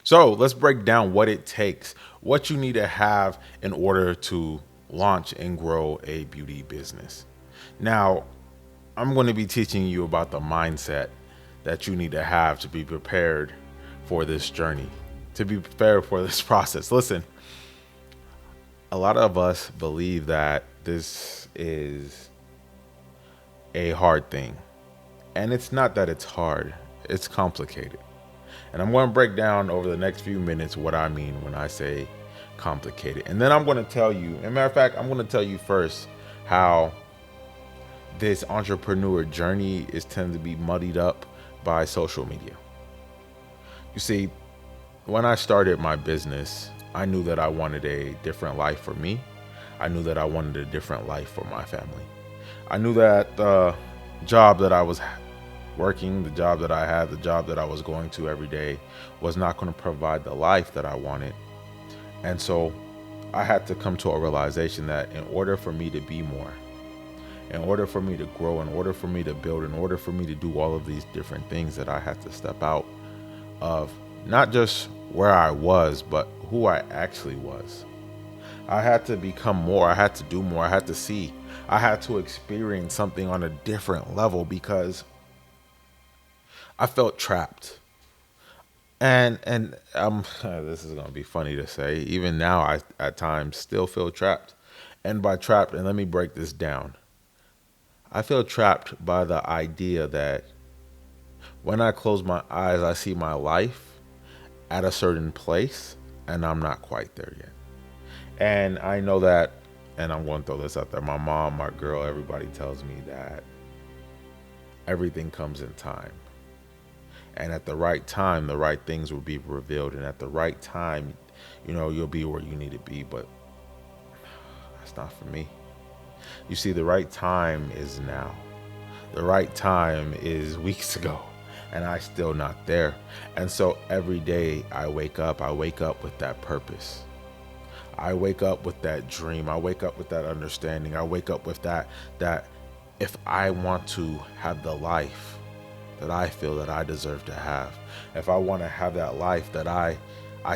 So let's break down what it takes, what you need to have in order to launch and grow a beauty business. Now, I'm going to be teaching you about the mindset that you need to have to be prepared for this journey, to be prepared for this process. Listen, a lot of us believe that this is a hard thing. And it's not that it's hard, it's complicated. And I'm going to break down over the next few minutes what I mean when I say complicated. And then I'm going to tell you, as a matter of fact, I'm going to tell you first how this entrepreneur journey is tend to be muddied up by social media. You see, when I started my business, I knew that I wanted a different life for me. I knew that I wanted a different life for my family. I knew that the job that I was working, the job that I had, the job that I was going to every day was not going to provide the life that I wanted. And so I had to come to a realization that in order for me to be more, in order for me to grow, in order for me to build, in order for me to do all of these different things, that I had to step out of not just where I was, but who I actually was. I had to become more. I had to do more. I had to see. I had to experience something on a different level because I felt trapped. And this is gonna be funny to say. Even now, I at times still feel trapped. And by trapped, and let me break this down. I feel trapped by the idea that when I close my eyes, I see my life at a certain place, and I'm not quite there yet. And I know that, and I'm going to throw this out there. My mom, my girl, everybody tells me that everything comes in time. And at the right time, the right things will be revealed. And at the right time, you'll be where you need to be. But that's not for me. You see, the right time is now. The right time is weeks ago. And I still not there. And so every day I wake up with that purpose. I wake up with that dream. I wake up with that understanding. I wake up with that if I want to have the life that I feel that I deserve to have, if I want to have that life that I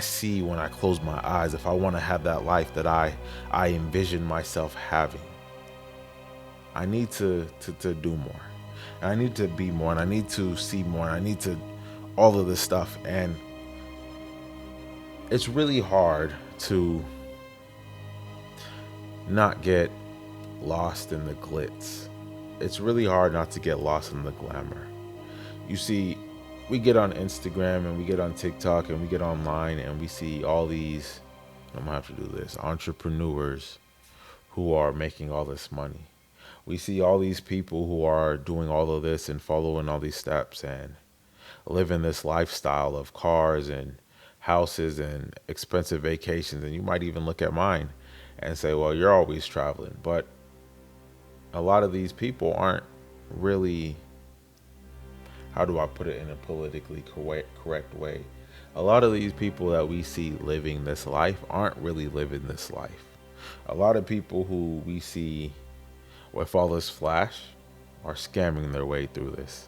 see when I close my eyes, if I want to have that life that I envision myself having, I need to do more. And I need to be more, and I need to see more, and I need to all of this stuff. And it's really hard to not get lost in the glitz. It's really hard not to get lost in the glamour. You see, we get on Instagram and we get on TikTok and we get online and we see all these, I'm gonna have to do this, entrepreneurs who are making all this money. We see all these people who are doing all of this and following all these steps and living this lifestyle of cars and houses and expensive vacations. And you might even look at mine and say, well, you're always traveling. But a lot of these people aren't really, how do I put it in a politically correct way? A lot of these people that we see living this life aren't really living this life. A lot of people who we see with all this flash are scamming their way through this.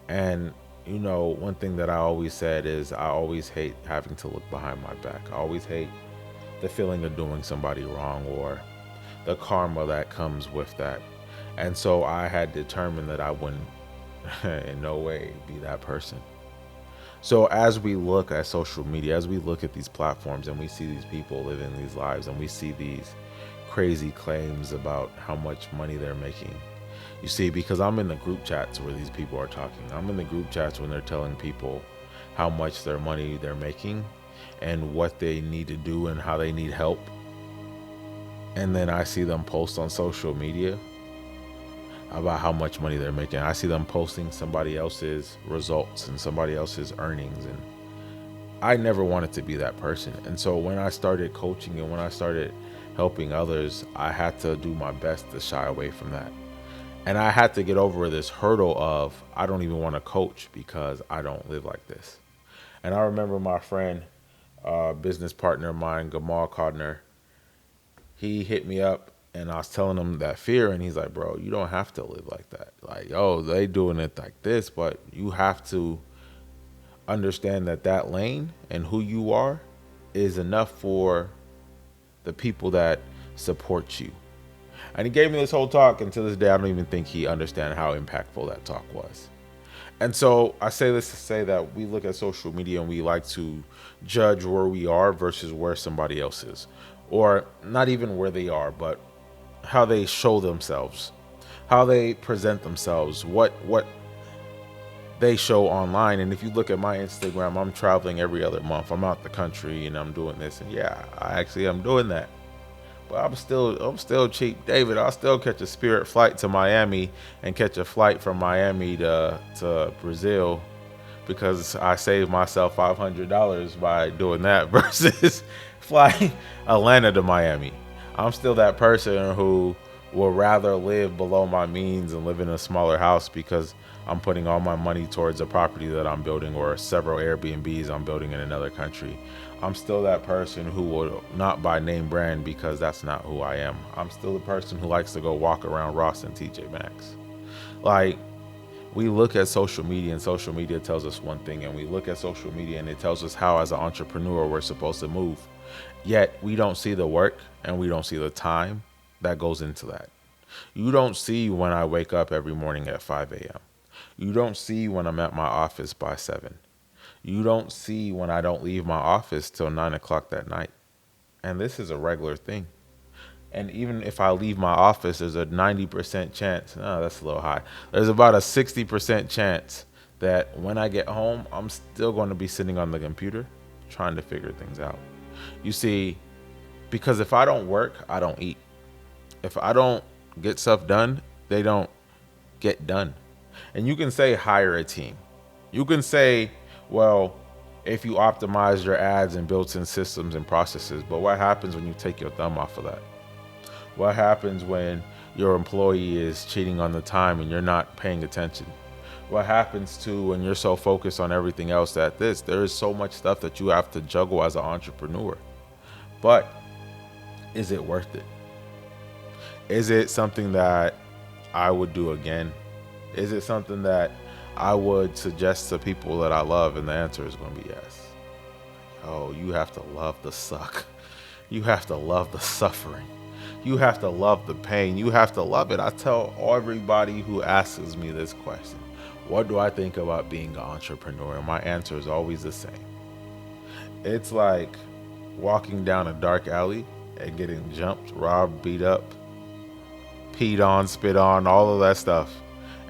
And one thing that I always said is I always hate having to look behind my back. I always hate the feeling of doing somebody wrong or the karma that comes with that. And so I had determined that I wouldn't in no way be that person. So as we look at social media, as we look at these platforms and we see these people living these lives and we see these crazy claims about how much money they're making. You see, because I'm in the group chats where these people are talking. I'm in the group chats when they're telling people how much their money they're making and what they need to do and how they need help. And then I see them post on social media about how much money they're making. I see them posting somebody else's results and somebody else's earnings. And I never wanted to be that person. And so when I started coaching and when I started helping others, I had to do my best to shy away from that. And I had to get over this hurdle of I don't even want to coach because I don't live like this. And I remember my friend, business partner of mine, Gamal Codner, he hit me up and I was telling him that fear. And he's like, bro, you don't have to live like that. Like, oh, they doing it like this, but you have to understand that that lane and who you are is enough for the people that support you. And he gave me this whole talk, and to this day, I don't even think he understand how impactful that talk was. And so I say this to say that we look at social media and we like to judge where we are versus where somebody else is, or not even where they are, but how they show themselves, how they present themselves, what they show online. And if you look at my Instagram, I'm traveling every other month. I'm out the country and I'm doing this, and yeah, I actually am doing that. But I'm still cheap, David. I'll still catch a Spirit flight to Miami and catch a flight from Miami to Brazil because I saved myself $500 by doing that versus flying Atlanta to Miami. I'm still that person who will rather live below my means and live in a smaller house because I'm putting all my money towards a property that I'm building or several Airbnbs I'm building in another country. I'm still that person who will not buy name brand because that's not who I am. I'm still the person who likes to go walk around Ross and TJ Maxx. Like, we look at social media and social media tells us one thing, and we look at social media and it tells us how as an entrepreneur we're supposed to move. Yet we don't see the work and we don't see the time that goes into that. You don't see when I wake up every morning at 5 a.m. You don't see when I'm at my office by 7. You don't see when I don't leave my office till 9 o'clock that night. And this is a regular thing. And even if I leave my office, there's a 90% chance. No, that's a little high. There's about a 60% chance that when I get home, I'm still going to be sitting on the computer trying to figure things out. You see, because if I don't work, I don't eat. If I don't get stuff done, they don't get done. And you can say hire a team. You can say, well, if you optimize your ads and built in systems and processes, but what happens when you take your thumb off of that? What happens when your employee is cheating on the time and you're not paying attention? What happens to when you're so focused on everything else that there is so much stuff that you have to juggle as an entrepreneur. But is it worth it? Is it something that I would do again? Is it something that I would suggest to people that I love? And the answer is going to be yes. Oh, you have to love the suck. You have to love the suffering. You have to love the pain. You have to love it. I tell everybody who asks me this question, what do I think about being an entrepreneur? And my answer is always the same. It's like walking down a dark alley and getting jumped, robbed, beat up, peed on, spit on, all of that stuff,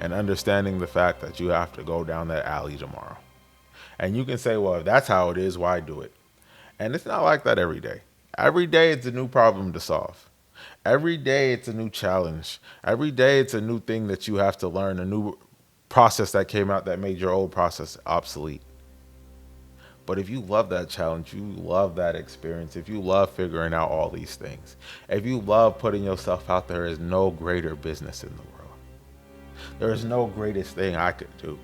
and understanding the fact that you have to go down that alley tomorrow. And you can say, well, if that's how it is, why do it? And it's not like that every day. Every day it's a new problem to solve. Every day it's a new challenge. Every day it's a new thing that you have to learn, a new process that came out that made your old process obsolete. But if you love that challenge, you love that experience, if you love figuring out all these things, if you love putting yourself out there, is no greater business in the world. There is no greatest thing I could do.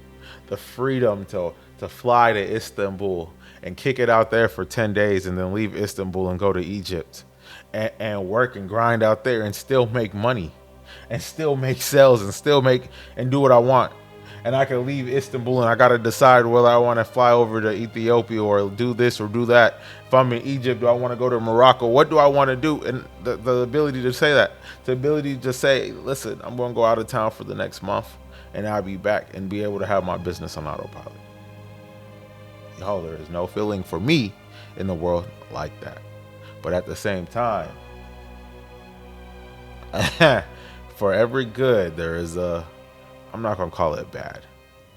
The freedom to fly to Istanbul and kick it out there for 10 days and then leave Istanbul and go to Egypt and work and grind out there and still make money and still make sales and still make and do what I want. And I can leave Istanbul and I got to decide whether I want to fly over to Ethiopia or do this or do that. If I'm in Egypt, do I want to go to Morocco? What do I want to do? And the ability to say that, the ability to say, listen, I'm going to go out of town for the next month and I'll be back and be able to have my business on autopilot. Yo, there is no feeling for me in the world like that. But at the same time, for every good, there is I'm not going to call it bad,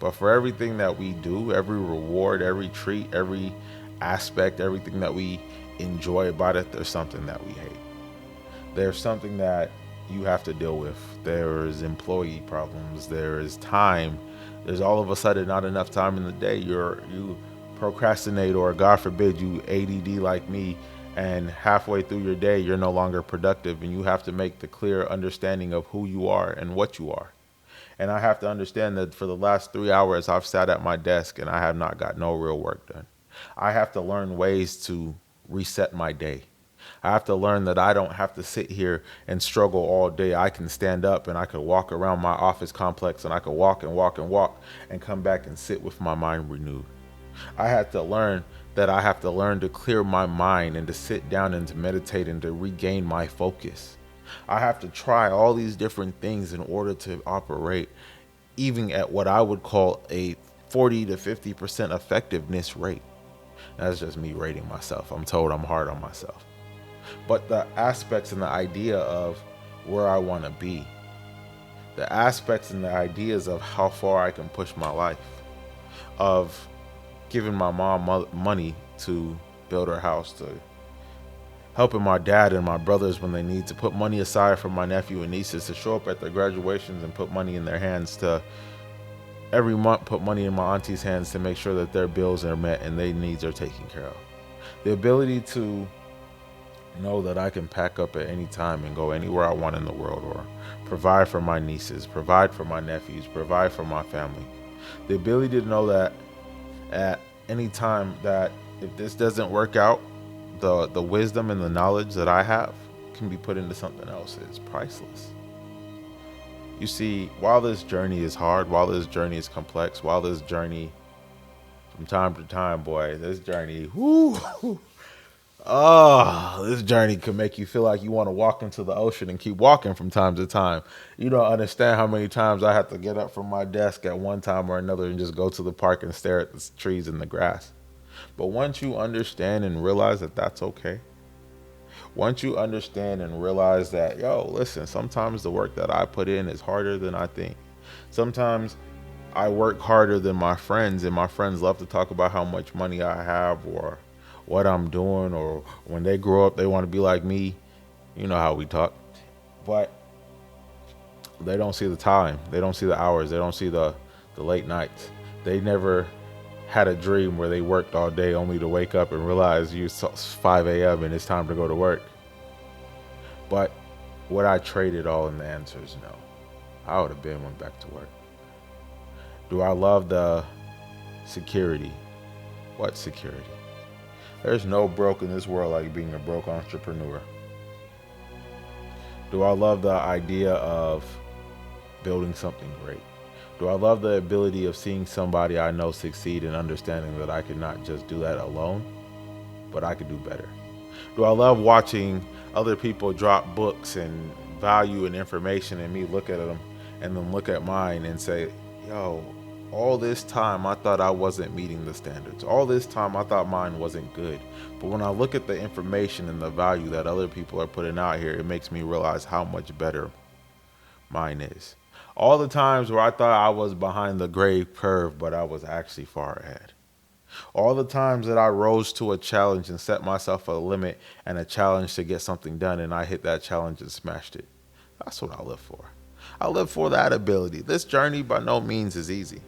but for everything that we do, every reward, every treat, every aspect, everything that we enjoy about it, there's something that we hate. There's something that you have to deal with. There's employee problems. There is time. There's all of a sudden not enough time in the day. You procrastinate, or God forbid you ADD like me, and halfway through your day, you're no longer productive, and you have to make the clear understanding of who you are and what you are. And I have to understand that for the last 3 hours, I've sat at my desk and I have not got no real work done. I have to learn ways to reset my day. I have to learn that I don't have to sit here and struggle all day. I can stand up and I could walk around my office complex and I could walk and walk and walk and come back and sit with my mind renewed. I had to learn that I have to learn to clear my mind and to sit down and to meditate and to regain my focus. I have to try all these different things in order to operate even at what I would call a 40 to 50% effectiveness rate. That's just me rating myself. I'm told I'm hard on myself. But the aspects and the idea of where I want to be, the aspects and the ideas of how far I can push my life, of giving my mom money to build her house, to helping my dad and my brothers when they need to put money aside for my nephew and nieces to show up at their graduations and put money in their hands, to every month put money in my auntie's hands to make sure that their bills are met and their needs are taken care of. The ability to know that I can pack up at any time and go anywhere I want in the world, or provide for my nieces, provide for my nephews, provide for my family. The ability to know that at any time that if this doesn't work out, the wisdom and the knowledge that I have can be put into something else is priceless. You see, while this journey is hard, while this journey is complex, while this journey from time to time, boy, this journey, this journey can make you feel like you want to walk into the ocean and keep walking from time to time. You don't understand how many times I have to get up from my desk at one time or another and just go to the park and stare at the trees and the grass. But once you understand and realize that that's okay, once you understand and realize that, yo, listen, sometimes the work that I put in is harder than I think. Sometimes I work harder than my friends, and my friends love to talk about how much money I have or what I'm doing, or when they grow up, they want to be like me. You know how we talk. But they don't see the time. They don't see the hours. They don't see the late nights. They never had a dream where they worked all day only to wake up and realize it's 5 a.m. and it's time to go to work. But would I trade it all? And the answer is no. I would have been went back to work. Do I love the security? What security? There's no broke in this world like being a broke entrepreneur. Do I love the idea of building something great? Do I love the ability of seeing somebody I know succeed and understanding that I could not just do that alone, but I could do better? Do I love watching other people drop books and value and information and me look at them and then look at mine and say, yo, all this time I thought I wasn't meeting the standards. All this time I thought mine wasn't good. But when I look at the information and the value that other people are putting out here, it makes me realize how much better mine is. All the times where I thought I was behind the grade curve, but I was actually far ahead. All the times that I rose to a challenge and set myself a limit and a challenge to get something done, and I hit that challenge and smashed it. That's what I live for. I live for that ability. This journey by no means is easy.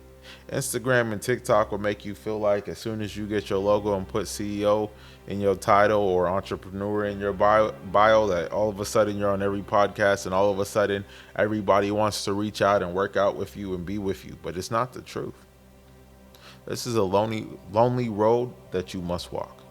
Instagram and TikTok will make you feel like as soon as you get your logo and put CEO in your title or entrepreneur in your bio, that all of a sudden you're on every podcast and all of a sudden everybody wants to reach out and work out with you and be with you. But it's not the truth. This is a lonely road that you must walk.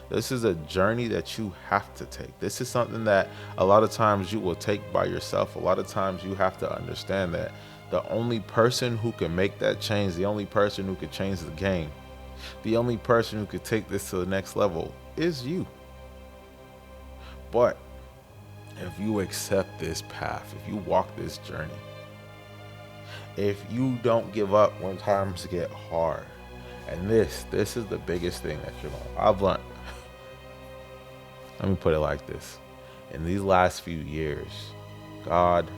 This is a journey that you have to take. This is something that a lot of times you will take by yourself. A lot of times you have to understand that the only person who can make that change, the only person who could change the game, the only person who could take this to the next level is you. But if you accept this path, if you walk this journey, if you don't give up when times get hard, and this is the biggest thing that I've learned. Let me put it like this. In these last few years, God,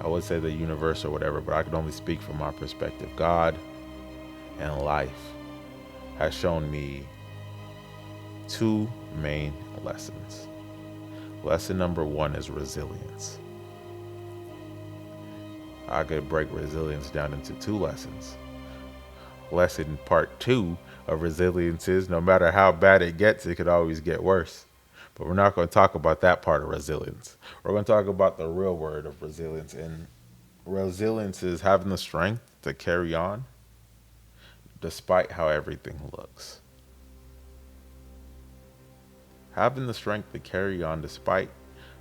I would say the universe or whatever, but I can only speak from my perspective. God and life has shown me two main lessons. Lesson number one is resilience. I could break resilience down into two lessons. Lesson part two of resilience is no matter how bad it gets, it could always get worse. But we're not going to talk about that part of resilience. We're going to talk about the real word of resilience. And resilience is having the strength to carry on despite how everything looks. Having the strength to carry on despite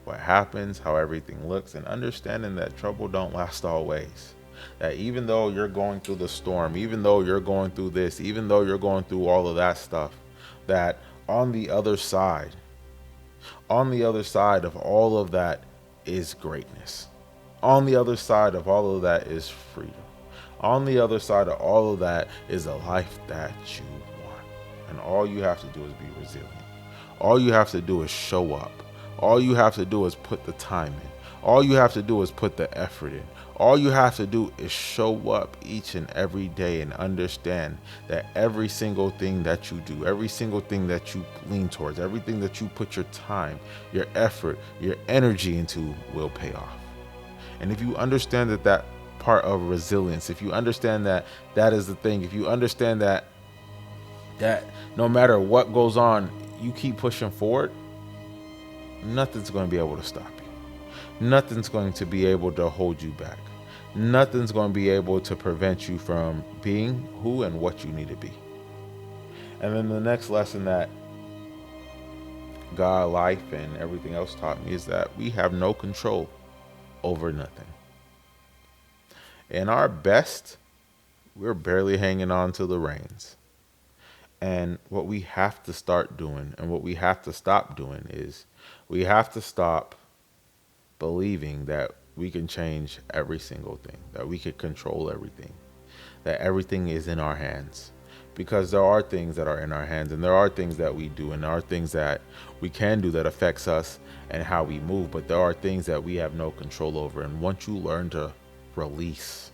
what happens, how everything looks, and understanding that trouble don't last always. That even though you're going through the storm, even though you're going through this, even though you're going through all of that stuff, that on the other side, on the other side of all of that is greatness. On the other side of all of that is freedom. On the other side of all of that is a life that you want. And all you have to do is be resilient. All you have to do is show up. All you have to do is put the time in. All you have to do is put the effort in. All you have to do is show up each and every day and understand that every single thing that you do, every single thing that you lean towards, everything that you put your time, your effort, your energy into will pay off. And if you understand that part of resilience, if you understand that that is the thing, if you understand that no matter what goes on, you keep pushing forward, nothing's going to be able to stop you. Nothing's going to be able to hold you back. Nothing's going to be able to prevent you from being who and what you need to be. And then the next lesson that God, life, and everything else taught me is that we have no control over nothing. In our best, we're barely hanging on to the reins. And what we have to start doing and what we have to stop doing is we have to stop believing that we can change every single thing, that we can control everything, that everything is in our hands. Because there are things that are in our hands, and there are things that we do, and there are things that we can do that affects us and how we move, but there are things that we have no control over. And once you learn to release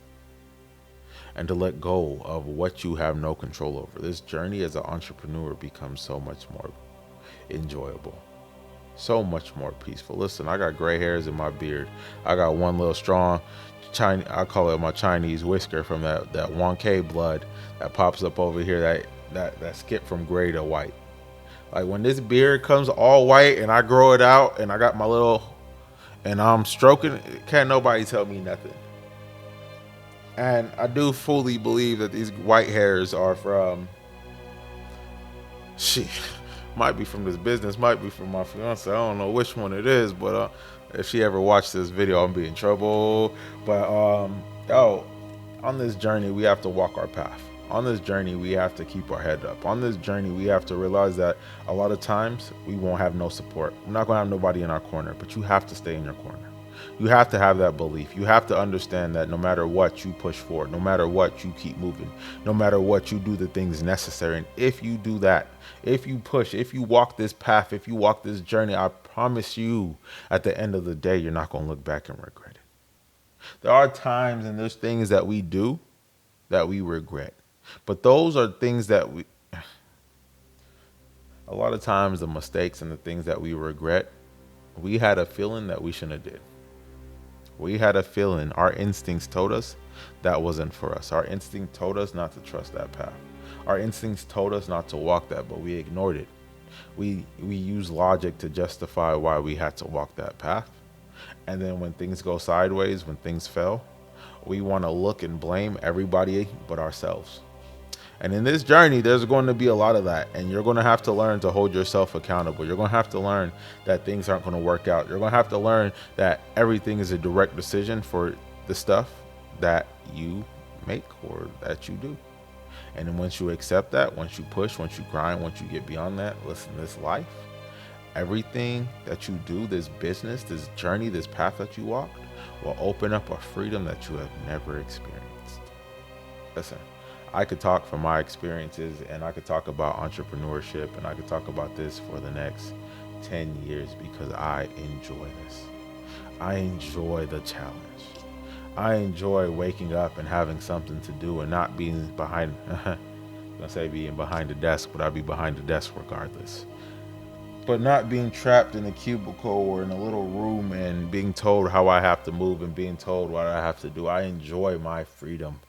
and to let go of what you have no control over, this journey as an entrepreneur becomes so much more enjoyable, so much more peaceful. Listen, I got gray hairs in my beard. I got one little strong Chinese, I call it my Chinese whisker, from that 1K blood that pops up over here, that skip from gray to white. Like when this beard comes all white and I grow it out and I got my little, and I'm stroking it, can't nobody tell me nothing. And I do fully believe that these white hairs are from, might be from this business, might be from my fiance. I don't know which one it is, but if she ever watched this video, I'm be in trouble. But on this journey, we have to walk our path. On this journey, we have to keep our head up. On this journey, we have to realize that a lot of times we won't have no support. We're not going to have nobody in our corner, but you have to stay in your corner. You have to have that belief. You have to understand that no matter what, you push forward. No matter what, you keep moving. No matter what, you do the things necessary. And if you do that, if you push, if you walk this path, if you walk this journey, I promise you, at the end of the day, you're not going to look back and regret it. There are times and there's things that we do that we regret. But those are things that a lot of times the mistakes and the things that we regret, we had a feeling that we shouldn't have did. We had a feeling, our instincts told us that wasn't for us. Our instinct told us not to trust that path. Our instincts told us not to walk that, but we ignored it. We used logic to justify why we had to walk that path. And then when things go sideways, when things fail, we want to look and blame everybody but ourselves. And in this journey, there's going to be a lot of that. And you're going to have to learn to hold yourself accountable. You're going to have to learn that things aren't going to work out. You're going to have to learn that everything is a direct decision for the stuff that you make or that you do. And then once you accept that, once you push, once you grind, once you get beyond that, listen, this life, everything that you do, this business, this journey, this path that you walk, will open up a freedom that you have never experienced. Listen, I could talk from my experiences, and I could talk about entrepreneurship, and I could talk about this for the next 10 years because I enjoy this. I enjoy the challenge. I enjoy waking up and having something to do and not being behind, I'm gonna say being behind the desk, but I'd be behind the desk regardless. But not being trapped in a cubicle or in a little room and being told how I have to move and being told what I have to do. I enjoy my freedom.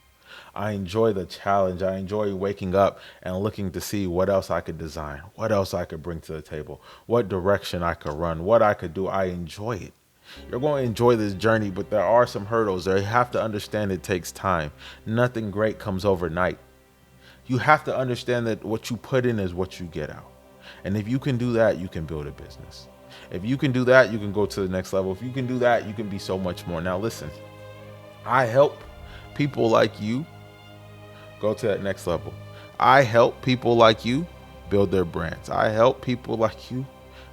I enjoy the challenge. I enjoy waking up and looking to see what else I could design, what else I could bring to the table, what direction I could run, what I could do. I enjoy it. You're going to enjoy this journey, but there are some hurdles there. You have to understand it takes time. Nothing great comes overnight. You have to understand that what you put in is what you get out. And if you can do that, you can build a business. If you can do that, you can go to the next level. If you can do that, you can be so much more. Now, listen, I help people like you go to that next level. I help people like you build their brands. I help people like you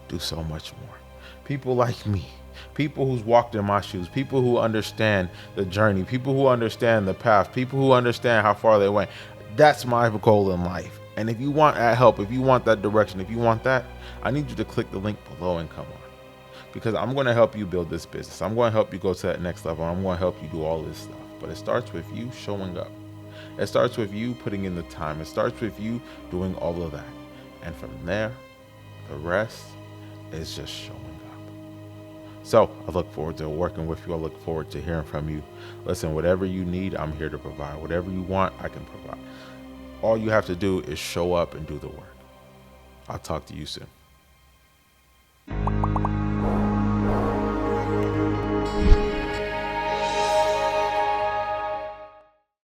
do so much more. People like me, people who's walked in my shoes, people who understand the journey, people who understand the path, people who understand how far they went. That's my goal in life. And if you want that help, if you want that direction, if you want that, I need you to click the link below and come on. Because I'm going to help you build this business. I'm going to help you go to that next level. I'm going to help you do all this stuff. But it starts with you showing up. It starts with you putting in the time. It starts with you doing all of that. And from there, the rest is just showing up. So I look forward to working with you. I look forward to hearing from you. Listen, whatever you need, I'm here to provide. Whatever you want, I can provide. All you have to do is show up and do the work. I'll talk to you soon.